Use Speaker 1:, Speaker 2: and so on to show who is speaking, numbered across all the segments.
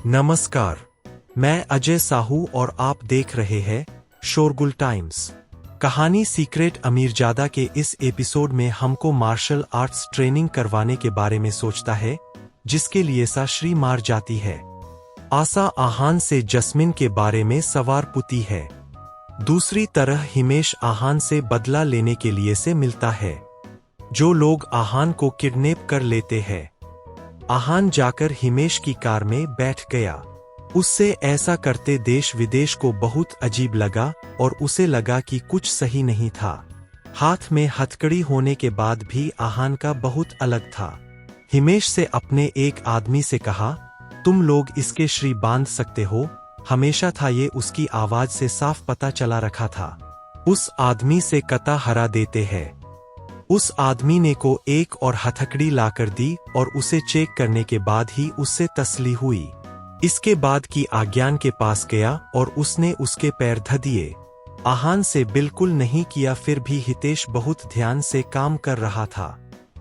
Speaker 1: नमस्कार, मैं अजय साहू और आप देख रहे हैं शोरगुल टाइम्स। कहानी सीक्रेट अमीरजादा के इस एपिसोड में हमको मार्शल आर्ट्स ट्रेनिंग करवाने के बारे में सोचता है, जिसके लिए सा श्री मार जाती है। आसा आहान से जस्मिन के बारे में सवार पुती है। दूसरी तरह हिमेश आहान से बदला लेने के लिए से मिलता है। जो लोग आहान को किडनैप कर लेते हैं। आहान जाकर हिमेश की कार में बैठ गया। उससे ऐसा करते देश विदेश को बहुत अजीब लगा और उसे लगा कि कुछ सही नहीं था। हाथ में हथकड़ी होने के बाद भी आहान का बहुत अलग था। हिमेश से अपने एक आदमी से कहा, तुम लोग इसके श्री बांध सकते हो। हमेशा था ये उसकी आवाज से साफ पता चला रखा था। उस आदमी से कता हरा देते हैं। उस आदमी ने को एक और हथकड़ी लाकर दी और उसे चेक करने के बाद ही उससे तसली हुई। इसके बाद की आज्ञान के पास गया और उसने उसके पैर ध दिए। आहान से बिल्कुल नहीं किया, फिर भी हितेश बहुत ध्यान से काम कर रहा था।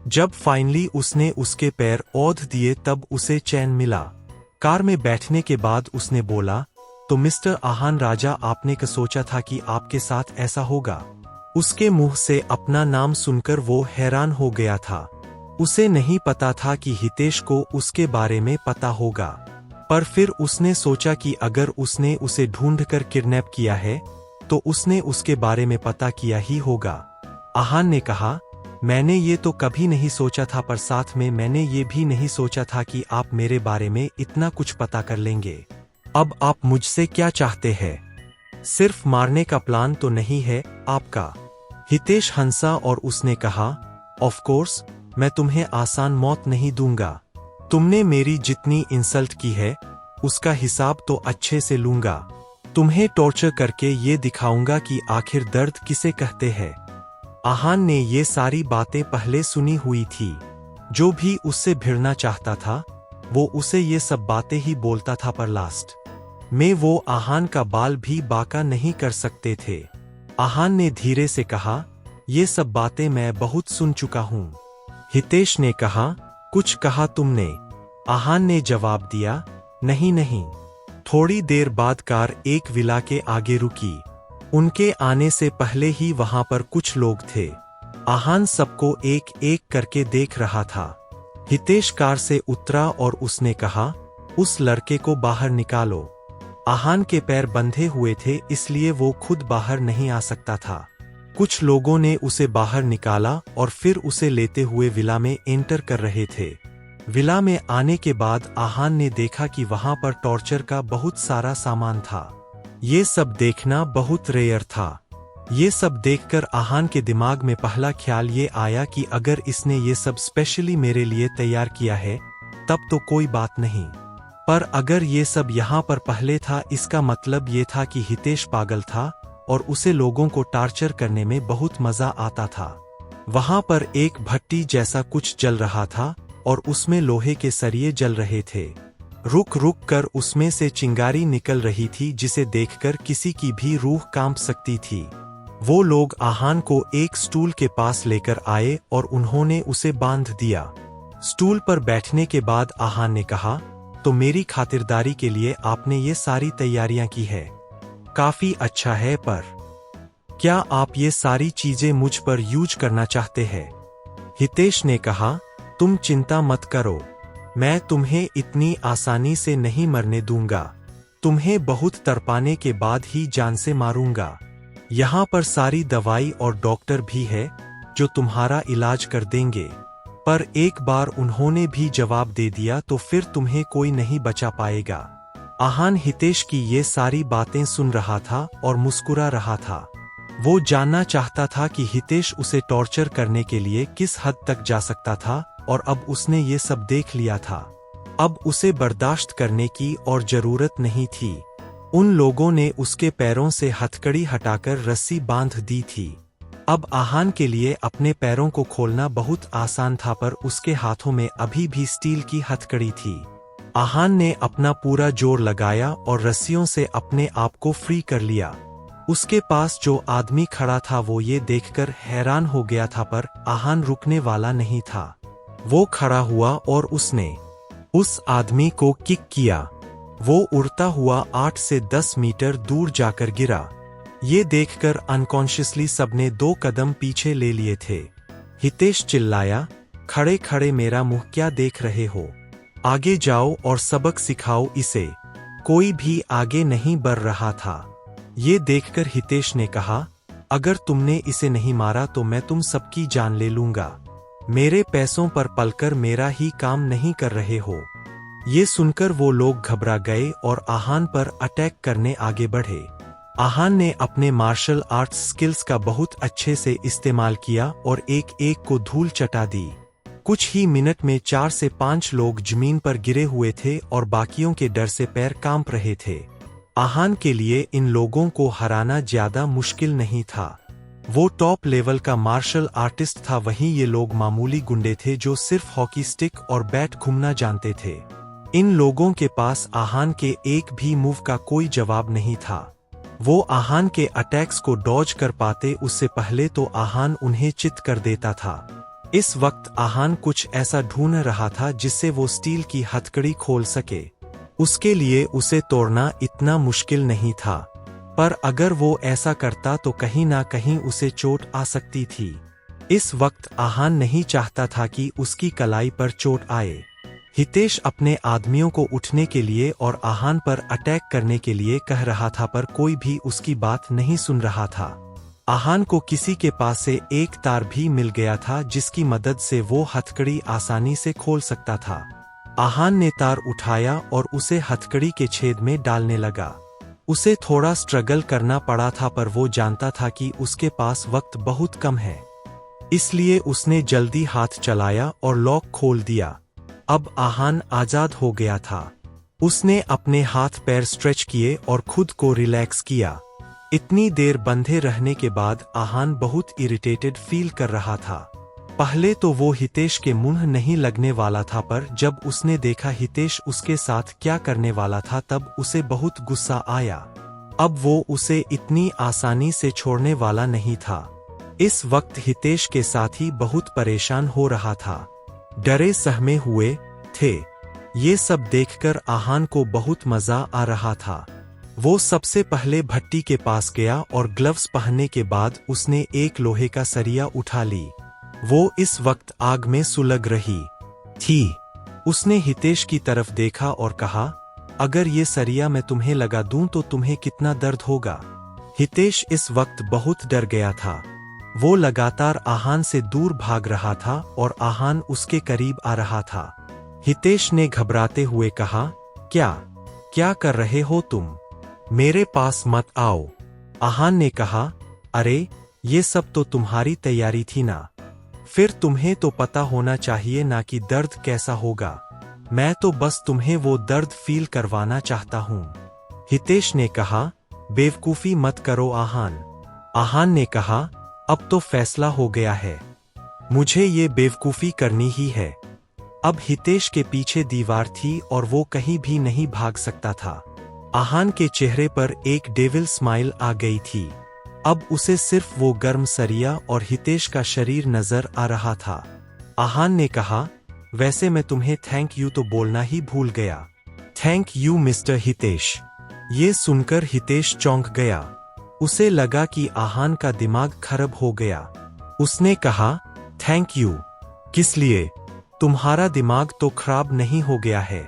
Speaker 1: जब फाइनली उसने उसके पैर औध दिए तब उसे चैन मिला। कार में बैठने के बाद उसने बोला, तो मिस्टर आहान राजा, आपने क्या सोचा था कि आपके साथ ऐसा होगा? उसके मुंह से अपना नाम सुनकर वो हैरान हो गया था। उसे नहीं पता था कि हितेश को उसके बारे में पता होगा, पर फिर उसने सोचा कि अगर उसने उसे ढूंढकर किडनैप किया है तो उसने उसके बारे में पता किया ही होगा। आहान ने कहा, मैंने ये तो कभी नहीं सोचा था, पर साथ में मैंने ये भी नहीं सोचा था कि आप मेरे बारे में इतना कुछ पता कर लेंगे। अब आप मुझसे क्या चाहते हैं? सिर्फ मारने का प्लान तो नहीं है आपका? हितेश हंसा और उसने कहा, ऑफ कोर्स, मैं तुम्हें आसान मौत नहीं दूंगा। तुमने मेरी जितनी इंसल्ट की है उसका हिसाब तो अच्छे से लूंगा। तुम्हें टॉर्चर करके ये दिखाऊंगा कि आखिर दर्द किसे कहते हैं। आहान ने ये सारी बातें पहले सुनी हुई थी। जो भी उससे भिड़ना चाहता था वो उसे ये सब बातें ही बोलता था, पर लास्ट में वो आहान का बाल भी बांका नहीं कर सकते थे। आहान ने धीरे से कहा, ये सब बातें मैं बहुत सुन चुका हूं। हितेश ने कहा, कुछ कहा तुमने? आहान ने जवाब दिया, नहीं नहीं। थोड़ी देर बाद कार एक विला के आगे रुकी। उनके आने से पहले ही वहां पर कुछ लोग थे। आहान सबको एक एक करके देख रहा था। हितेश कार से उतरा और उसने कहा, उस लड़के को बाहर निकालो। आहान के पैर बंधे हुए थे, इसलिए वो खुद बाहर नहीं आ सकता था। कुछ लोगों ने उसे बाहर निकाला और फिर उसे लेते हुए विला में एंटर कर रहे थे। विला में आने के बाद आहान ने देखा कि वहां पर टॉर्चर का बहुत सारा सामान था। ये सब देखना बहुत रेयर था। ये सब देखकर आहान के दिमाग में पहला ख्याल ये आया कि अगर इसने ये सब स्पेशली मेरे लिए तैयार किया है तब तो कोई बात नहीं, पर अगर ये सब यहाँ पर पहले था, इसका मतलब ये था कि हितेश पागल था और उसे लोगों को टार्चर करने में बहुत मजा आता था। वहां पर एक भट्टी जैसा कुछ जल रहा था और उसमें लोहे के सरिये जल रहे थे। रुक रुक कर उसमें से चिंगारी निकल रही थी, जिसे देखकर किसी की भी रूह कांप सकती थी। वो लोग आहान को एक स्टूल के पास लेकर आए और उन्होंने उसे बांध दिया। स्टूल पर बैठने के बाद आहान ने कहा, तो मेरी खातिरदारी के लिए आपने ये सारी तैयारियां की है, काफी अच्छा है, पर क्या आप ये सारी चीजें मुझ पर यूज करना चाहते हैं? हितेश ने कहा, तुम चिंता मत करो, मैं तुम्हें इतनी आसानी से नहीं मरने दूंगा। तुम्हें बहुत तड़पाने के बाद ही जान से मारूंगा। यहाँ पर सारी दवाई और डॉक्टर भी है जो तुम्हारा इलाज कर देंगे। पर एक बार उन्होंने भी जवाब दे दिया तो फिर तुम्हें कोई नहीं बचा पाएगा। आहान हितेश की ये सारी बातें सुन रहा था और मुस्कुरा रहा था। वो जानना चाहता था कि हितेश उसे टॉर्चर करने के लिए किस हद तक जा सकता था, और अब उसने ये सब देख लिया था। अब उसे बर्दाश्त करने की और जरूरत नहीं थी। उन लोगों ने उसके पैरों से हथकड़ी हटाकर रस्सी बांध दी थी। अब आहान के लिए अपने पैरों को खोलना बहुत आसान था, पर उसके हाथों में अभी भी स्टील की हथकड़ी थी। आहान ने अपना पूरा जोर लगाया और रस्सियों से अपने आप को फ्री कर लिया। उसके पास जो आदमी खड़ा था वो ये देखकर हैरान हो गया था, पर आहान रुकने वाला नहीं था। वो खड़ा हुआ और उसने उस आदमी को किक किया। वो उड़ता हुआ 8 से 10 मीटर दूर जाकर गिरा। ये देखकर अनकॉन्शियसली सबने 2 कदम पीछे ले लिए थे। हितेश चिल्लाया, खड़े खड़े मेरा मुंह क्या देख रहे हो? आगे जाओ और सबक सिखाओ इसे। कोई भी आगे नहीं बढ़ रहा था। ये देखकर हितेश ने कहा, अगर तुमने इसे नहीं मारा तो मैं तुम सबकी जान ले लूंगा। मेरे पैसों पर पलकर मेरा ही काम नहीं कर रहे हो। ये सुनकर वो लोग घबरा गए और आहान पर अटैक करने आगे बढ़े। आहान ने अपने मार्शल आर्ट्स स्किल्स का बहुत अच्छे से इस्तेमाल किया और एक एक को धूल चटा दी। कुछ ही मिनट में 4 से 5 लोग जमीन पर गिरे हुए थे और बाकियों के डर से पैर कांप रहे थे। आहान के लिए इन लोगों को हराना ज्यादा मुश्किल नहीं था। वो टॉप लेवल का मार्शल आर्टिस्ट था, वहीं ये लोग मामूली गुंडे थे जो सिर्फ हॉकी स्टिक और बैट घुमाना जानते थे। इन लोगों के पास आहान के एक भी मूव का कोई जवाब नहीं था। वो आहान के अटैक्स को डॉज कर पाते उससे पहले तो आहान उन्हें चित कर देता था। इस वक्त आहान कुछ ऐसा ढूंढ रहा था जिससे वो स्टील की हथकड़ी खोल सके। उसके लिए उसे तोड़ना इतना मुश्किल नहीं था, पर अगर वो ऐसा करता तो कहीं ना कहीं उसे चोट आ सकती थी। इस वक्त आहान नहीं चाहता था कि उसकी कलाई पर चोट आए। हितेश अपने आदमियों को उठने के लिए और आहान पर अटैक करने के लिए कह रहा था, पर कोई भी उसकी बात नहीं सुन रहा था। आहान को किसी के पास से एक तार भी मिल गया था जिसकी मदद से वो हथकड़ी आसानी से खोल सकता था। आहान ने तार उठाया और उसे हथकड़ी के छेद में डालने लगा। उसे थोड़ा स्ट्रगल करना पड़ा था, पर वो जानता था कि उसके पास वक्त बहुत कम है, इसलिए उसने जल्दी हाथ चलाया और लॉक खोल दिया। अब आहान आजाद हो गया था। उसने अपने हाथ पैर स्ट्रेच किए और खुद को रिलैक्स किया। इतनी देर बंधे रहने के बाद आहान बहुत इरिटेटेड फील कर रहा था। पहले तो वो हितेश के मुंह नहीं लगने वाला था, पर जब उसने देखा हितेश उसके साथ क्या करने वाला था तब उसे बहुत गुस्सा आया। अब वो उसे इतनी आसानी से छोड़ने वाला नहीं था। इस वक्त हितेश के साथी बहुत परेशान हो रहा था, डरे सहमे हुए थे। ये सब देखकर आहान को बहुत मजा आ रहा था। वो सबसे पहले भट्टी के पास गया और ग्लव्स पहनने के बाद उसने एक लोहे का सरिया उठा ली। वो इस वक्त आग में सुलग रही थी। उसने हितेश की तरफ देखा और कहा, अगर ये सरिया मैं तुम्हें लगा दूं तो तुम्हें कितना दर्द होगा? हितेश इस वक्त बहुत डर गया था। वो लगातार आहान से दूर भाग रहा था और आहान उसके करीब आ रहा था। हितेश ने घबराते हुए कहा, क्या कर रहे हो तुम? मेरे पास मत आओ। आहान ने कहा, अरे ये सब तो तुम्हारी तैयारी थी ना, फिर तुम्हें तो पता होना चाहिए ना कि दर्द कैसा होगा। मैं तो बस तुम्हें वो दर्द फील करवाना चाहता हूँ। हितेश ने कहा, बेवकूफी मत करो आहान। आहान ने कहा, अब तो फैसला हो गया है, मुझे ये बेवकूफी करनी ही है। अब हितेश के पीछे दीवार थी और वो कहीं भी नहीं भाग सकता था। आहान के चेहरे पर एक डेविल स्माइल आ गई थी। अब उसे सिर्फ वो गर्म सरिया और हितेश का शरीर नजर आ रहा था। आहान ने कहा, वैसे मैं तुम्हें थैंक यू तो बोलना ही भूल गया। Thank you mister Hitesh. ये सुनकर हितेश चौंक गया। उसे लगा कि आहान का दिमाग खराब हो गया। उसने कहा, थैंक यू किस लिए? तुम्हारा दिमाग तो खराब नहीं हो गया है।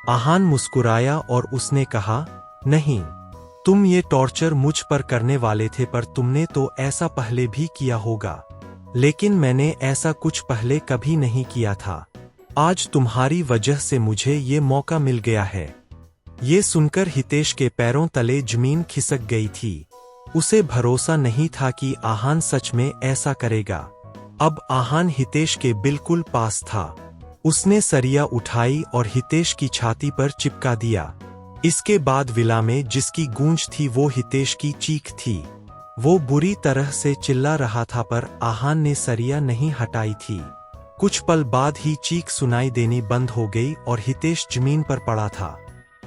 Speaker 1: आहान मुस्कुराया और उसने कहा, नहीं, तुम ये टॉर्चर मुझ पर करने वाले थे, पर तुमने तो ऐसा पहले भी किया होगा, लेकिन मैंने ऐसा कुछ पहले कभी नहीं किया था। आज तुम्हारी वजह से मुझे ये मौका मिल गया है। ये सुनकर हितेश के पैरों तले जमीन खिसक गई थी। उसे भरोसा नहीं था कि आहान सच में ऐसा करेगा। अब आहान हितेश के बिल्कुल पास था। उसने सरिया उठाई और हितेश की छाती पर चिपका दिया। इसके बाद विला में जिसकी गूंज थी वो हितेश की चीख थी। वो बुरी तरह से चिल्ला रहा था, पर आहान ने सरिया नहीं हटाई थी। कुछ पल बाद ही चीख सुनाई देनी बंद हो गई और हितेश जमीन पर पड़ा था।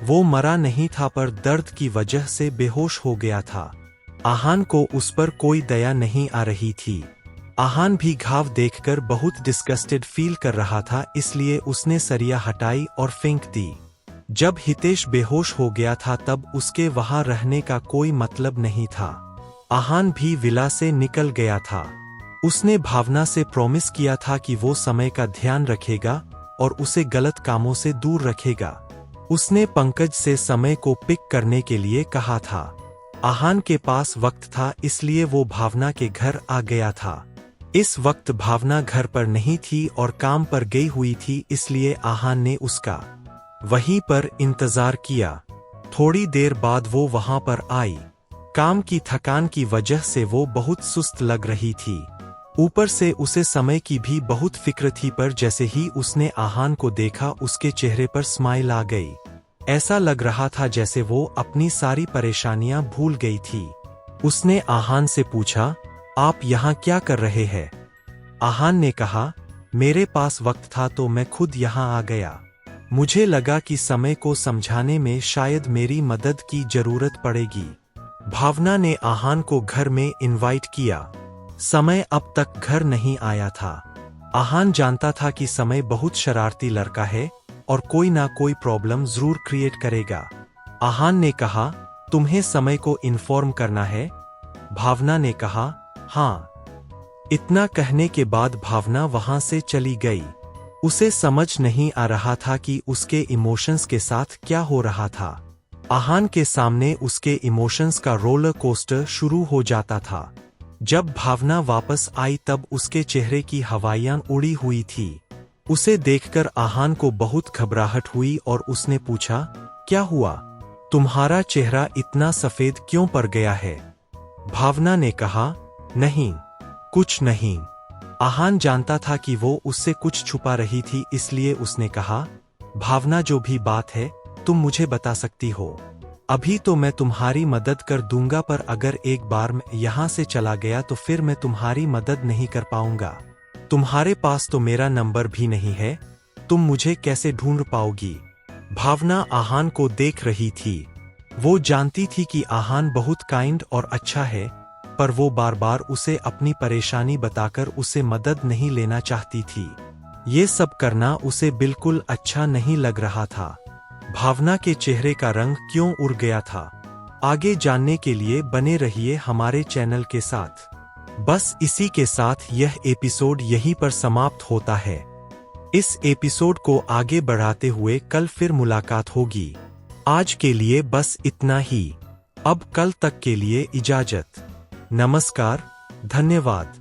Speaker 1: वो मरा नहीं था, पर दर्द की वजह से बेहोश हो गया था। आहान को उस पर कोई दया नहीं आ रही थी। आहान भी घाव देखकर बहुत डिस्गस्टेड फील कर रहा था, इसलिए उसने सरिया हटाई और फेंक दी। जब हितेश बेहोश हो गया था तब उसके वहां रहने का कोई मतलब नहीं था। आहान भी विला से निकल गया था। उसने भावना से प्रॉमिस किया था कि वो समय का ध्यान रखेगा और उसे गलत कामों से दूर रखेगा। उसने पंकज से समय को पिक करने के लिए कहा था। आहान के पास वक्त था इसलिए वो भावना के घर आ गया था। इस वक्त भावना घर पर नहीं थी और काम पर गई हुई थी, इसलिए आहान ने उसका वहीं पर इंतजार किया। थोड़ी देर बाद वो वहां पर आई। काम की थकान की वजह से वो बहुत सुस्त लग रही थी। ऊपर से उसे समय की भी बहुत फिक्र थी, पर जैसे ही उसने आहान को देखा उसके चेहरे पर स्माइल आ गई। ऐसा लग रहा था जैसे वो अपनी सारी परेशानियां भूल गई थी। उसने आहान से पूछा, आप यहाँ क्या कर रहे हैं? आहान ने कहा, मेरे पास वक्त था तो मैं खुद यहाँ आ गया। मुझे लगा कि समय को समझाने में शायद मेरी मदद की जरूरत पड़ेगी। भावना ने आहान को घर में इनवाइट किया। समय अब तक घर नहीं आया था। आहान जानता था कि समय बहुत शरारती लड़का है और कोई ना कोई प्रॉब्लम जरूर क्रिएट करेगा। आहान ने कहा, तुम्हें समय को इन्फॉर्म करना है? भावना ने कहा, हाँ। इतना कहने के बाद भावना वहां से चली गई। उसे समझ नहीं आ रहा था कि उसके इमोशंस के साथ क्या हो रहा था। आहान के सामने उसके इमोशंस का रोलर कोस्टर शुरू हो जाता था। जब भावना वापस आई तब उसके चेहरे की हवाइयां उड़ी हुई थी। उसे देखकर आहान को बहुत घबराहट हुई और उसने पूछा, क्या हुआ? तुम्हारा चेहरा इतना सफेद क्यों पड़ गया है? भावना ने कहा, नहीं, कुछ नहीं। आहान जानता था कि वो उससे कुछ छुपा रही थी, इसलिए उसने कहा, भावना जो भी बात है तुम मुझे बता सकती हो। अभी तो मैं तुम्हारी मदद कर दूंगा, पर अगर एक बार मैं यहाँ से चला गया तो फिर मैं तुम्हारी मदद नहीं कर पाऊंगा। तुम्हारे पास तो मेरा नंबर भी नहीं है, तुम मुझे कैसे ढूंढ पाओगी? भावना आहान को देख रही थी। वो जानती थी कि आहान बहुत काइंड और अच्छा है, पर वो बार बार उसे अपनी परेशानी बताकर उसे मदद नहीं लेना चाहती थी। ये सब करना उसे बिल्कुल अच्छा नहीं लग रहा था। भावना के चेहरे का रंग क्यों उड़ गया था? आगे जानने के लिए बने रहिए हमारे चैनल के साथ। बस इसी के साथ यह एपिसोड यहीं पर समाप्त होता है। इस एपिसोड को आगे बढ़ाते हुए कल फिर मुलाकात होगी। आज के लिए बस इतना ही। अब कल तक के लिए इजाजत। नमस्कार, धन्यवाद।